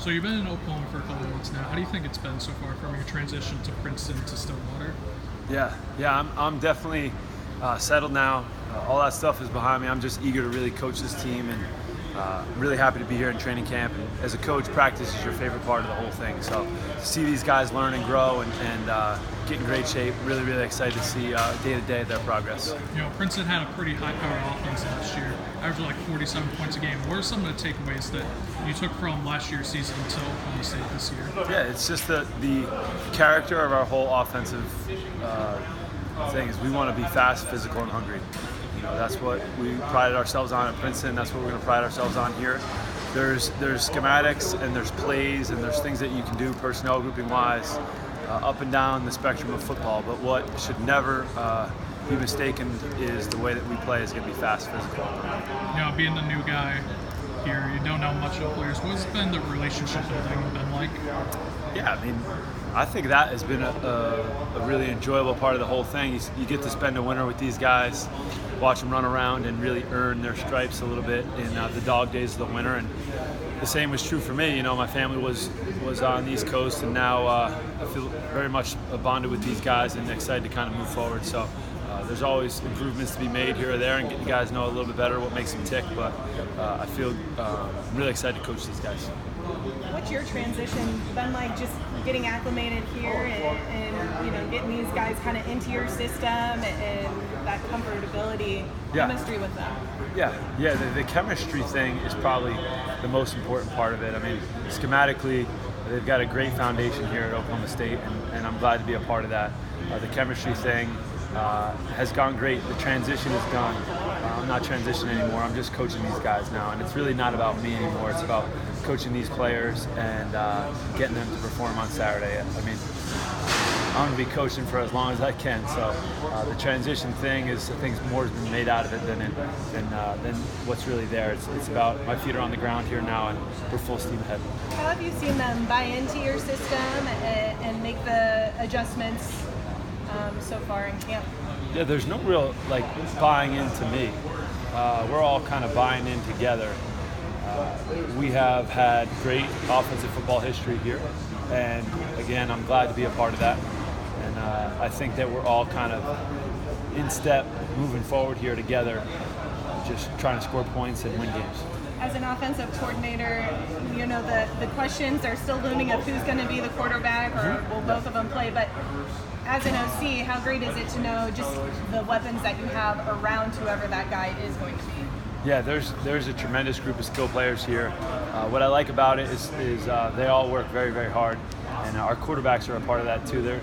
So you've been in Oklahoma for a couple of months now. How do you think it's been so far from your transition to Princeton to Stillwater? Yeah, I'm definitely settled now. All that stuff is behind me. I'm just eager to really coach this team, and really happy to be here in training camp. And as a coach, practice is your favorite part of the whole thing. So to see these guys learn and grow and get in great shape, really excited to see day to day their progress. You know, Princeton had a pretty high-powered offense last year, averaged like 47 points a game. What are some of the takeaways that you took from last year's season to Oklahoma State this year? Yeah, it's just the character of our whole offensive thing is we want to be fast, physical, and hungry. You know, that's what we prided ourselves on at Princeton. That's what we're going to pride ourselves on here. There's schematics and there's plays and there's things that you can do personnel grouping wise up and down the spectrum of football. But what should never be mistaken is the way that we play is going to be fast, physical. You know, being the new guy here, you don't know much of players. What's been the relationship building been like? Yeah, I mean, I think that has been a really enjoyable part of the whole thing. You get to spend a winter with these guys, watch them run around and really earn their stripes a little bit in the dog days of the winter. And the same was true for me. You know, my family was on the East Coast, and now I feel very much bonded with these guys and excited to kind of move forward. So there's always improvements to be made here or there and get you guys know a little bit better what makes them tick. But I feel I'm really excited to coach these guys. What's your transition been like, just getting acclimated here and you know, getting these guys kind of into your system and that comfortability, chemistry with them? Yeah, the chemistry thing is probably the most important part of it. I mean, schematically, they've got a great foundation here at Oklahoma State, and I'm glad to be a part of that. The chemistry thing has gone great. The transition is done. I'm not transitioning anymore. I'm just coaching these guys now, and it's really not about me anymore. It's about coaching these players and getting them to perform on Saturday. I mean, I'm going to be coaching for as long as I can. So the transition thing is, I think, more has been made out of it than what's really there. It's about my feet are on the ground here now, and we're full steam ahead. How have you seen them buy into your system and make the adjustments so far in camp? Yeah, there's no real buying into me. We're all kind of buying in together. We have had great offensive football history here, and again, I'm glad to be a part of that. And I think that we're all kind of in step, moving forward here together, just trying to score points and win games. As an offensive coordinator, you know, the questions are still looming of who's going to be the quarterback, or will both of them play, but as an OC, how great is it to know just the weapons that you have around whoever that guy is going to be? Yeah, there's a tremendous group of skill players here. What I like about it is they all work very hard, and our quarterbacks are a part of that too.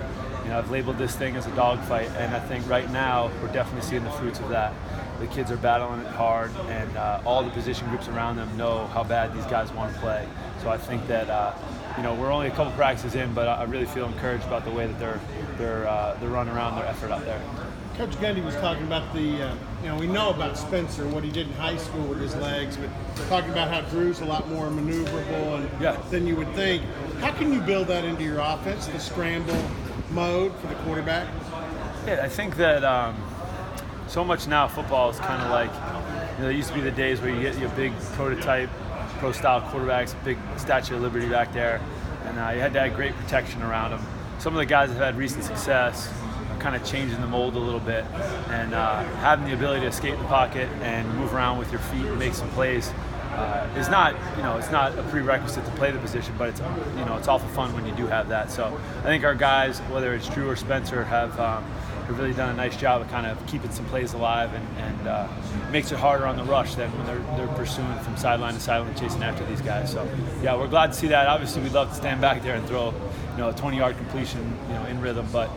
I've labeled this thing as a dogfight, and I think right now we're definitely seeing the fruits of that. The kids are battling it hard, and all the position groups around them know how bad these guys want to play. So I think that we're only a couple practices in, but I really feel encouraged about the way that they're running around, their effort out there. Coach Gundy was talking about we know about Spencer, what he did in high school with his legs, but talking about how Drew's a lot more maneuverable than you would think. How can you build that into your offense, the scramble mode for the quarterback? Yeah, I think that so much now football is kind of like, there used to be the days where you get your big prototype, pro-style quarterbacks, big Statue of Liberty back there, and you had to have great protection around them. Some of the guys that have had recent success kind of changing the mold a little bit, and having the ability to escape the pocket and move around with your feet and make some plays is not, it's not a prerequisite to play the position, but it's awful fun when you do have that. So I think our guys, whether it's Drew or Spencer, have really done a nice job of kind of keeping some plays alive, and makes it harder on the rush than when they're pursuing from sideline to sideline, chasing after these guys. So yeah, we're glad to see that. Obviously, we'd love to stand back there and throw a 20-yard completion in rhythm, but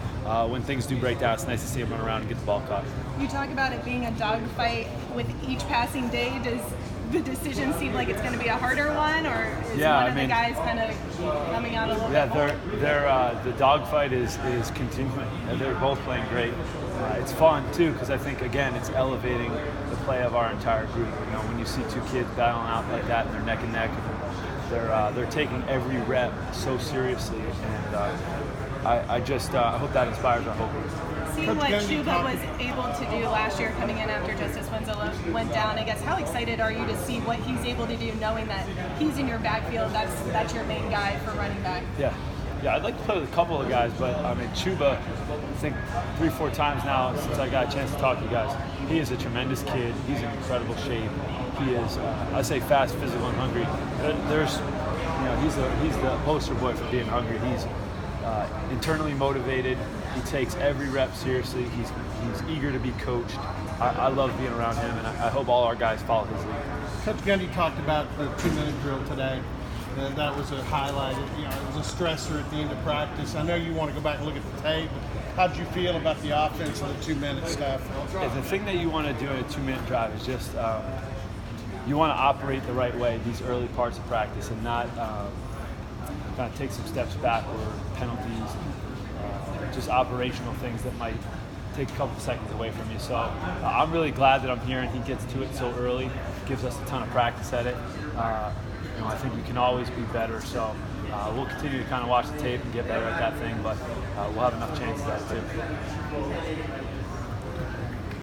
when things do break down, it's nice to see them run around and get the ball caught. You talk about it being a dogfight with each passing day. Does the decision seem like it's going to be a harder one, or is one of the guys kind of coming out a little bit more? Yeah, the dogfight is continuing. They're both playing great. It's fun too, because I think again it's elevating the play of our entire group. When you see two kids battling out like that and they're neck and neck, they're taking every rep so seriously, and I hope that inspires our whole group. seeing Coach what Gundy Chuba was able to do last year coming in after Justice Winslow went down, I guess how excited are you to see what he's able to do, knowing that he's in your backfield, that's your main guy for running back? Yeah, I'd like to play with a couple of guys, but I mean, Chuba, I think 3-4 times now since I got a chance to talk to you guys, he is a tremendous kid. He's in incredible shape. He is, I say, fast, physical, and hungry. He's the poster boy for being hungry. He's internally motivated. He takes every rep seriously. He's eager to be coached. I love being around him, and I hope all our guys follow his lead. Coach Gundy talked about the 2-minute drill today. That was a highlight. It was a stressor at the end of practice. I know you want to go back and look at the tape. How did you feel about the offense and the 2-minute stuff? Yeah, the thing that you want to do in a 2-minute drive is just you want to operate the right way these early parts of practice and not kind of take some steps back or penalties, just operational things that might take a couple seconds away from you. So I'm really glad that I'm here and he gets to it so early. Gives us a ton of practice at it. I think we can always be better. So we'll continue to kind of watch the tape and get better at that thing, but we'll have enough chances at it too.